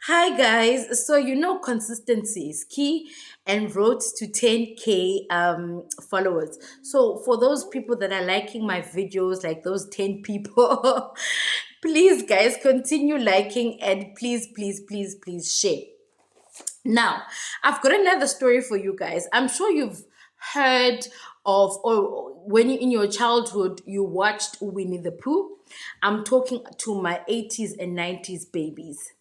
Hi guys, so consistency is key and road to 10k followers. So for those people that are liking my videos, like those 10 people, please guys continue liking and please share. Now, I've got another story for you guys. I'm sure you've heard of, or when in your childhood you watched Winnie the Pooh. I'm talking to my 80s and 90s babies.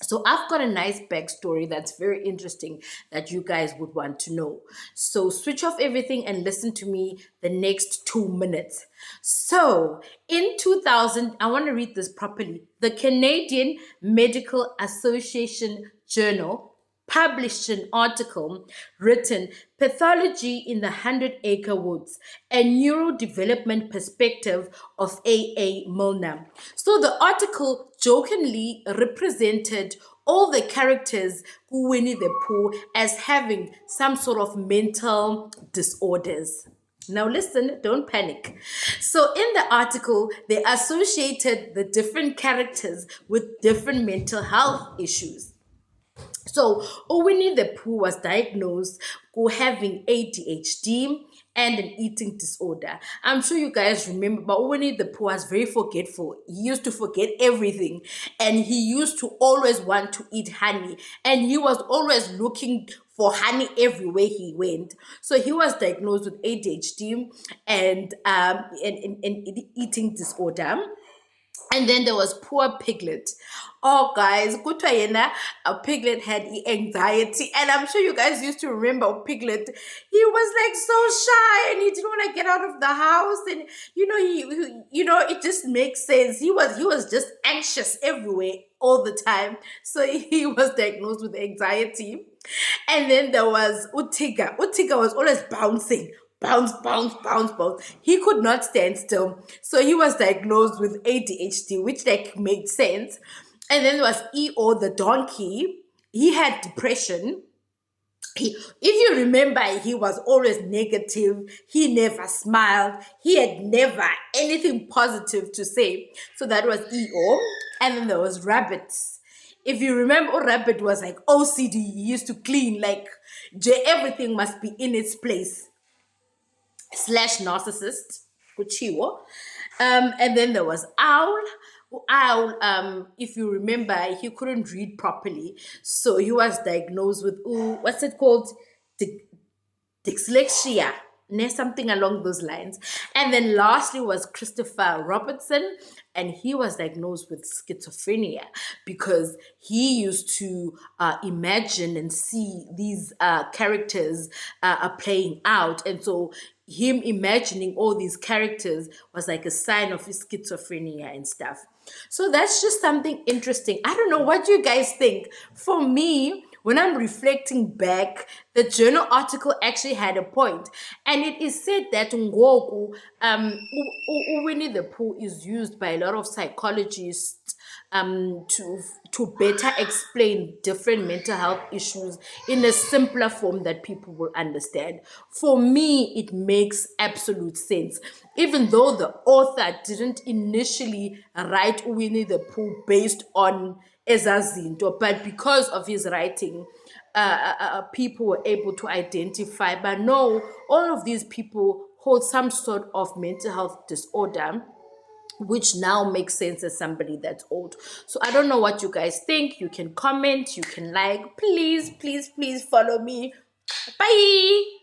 So I've got a nice backstory that's very interesting that you guys would want to know. So switch off everything and listen to me the next 2 minutes. So in 2000, I want to read this properly. The Canadian Medical Association Journal published an article written Pathology in the 100 Acre Woods, a neurodevelopment perspective of A. Milner. So the article jokingly represented all the characters who Winnie the Pooh as having some sort of mental disorders. Now, listen, don't panic. So, in the article, they associated the different characters with different mental health issues. So, Winnie the Pooh was diagnosed with having ADHD and an eating disorder. I'm sure you guys remember, but Winnie the Pooh was very forgetful. He used to forget everything, and he used to always want to eat honey, and he was always looking for honey everywhere he went. So he was diagnosed with ADHD and eating disorder. And then there was poor Piglet. Oh, guys, kuthiwa yena, a Piglet had anxiety. And I'm sure you guys used to remember Piglet. He was like so shy and he didn't want to get out of the house. And, it just makes sense. He was just anxious everywhere all the time. So he was diagnosed with anxiety. And then there was Utiga. Utiga was always bouncing, bounce. He could not stand still. So he was diagnosed with ADHD, which like made sense. And then there was EO, the donkey. He had depression. If you remember, he was always negative. He never smiled. He had never anything positive to say. So that was EO. And then there was rabbits. If you remember, rabbit was like OCD. He used to clean like everything must be in its place slash narcissist, kuchiwo. And then there was Owl. Owl, if you remember, he couldn't read properly. So he was diagnosed with, what's it called? Dy- Dyslexia, something along those lines. And then lastly was Christopher Robertson, and he was diagnosed with schizophrenia because he used to imagine and see these characters are playing out. And so him imagining all these characters was like a sign of his schizophrenia and stuff. So that's just something interesting. I don't know what you guys think. For me, when I'm reflecting back, the journal article actually had a point. And it is said that Ngoku, Winnie the Pooh is used by a lot of psychologists to better explain different mental health issues in a simpler form that people will understand. For me, it makes absolute sense. Even though the author didn't initially write Winnie the Pooh based on Ezazinto, but because of his writing, people were able to identify. But no, all of these people hold some sort of mental health disorder, which now makes sense as somebody that's old. So I don't know what you guys think. You can comment, you can like. Please follow me. Bye.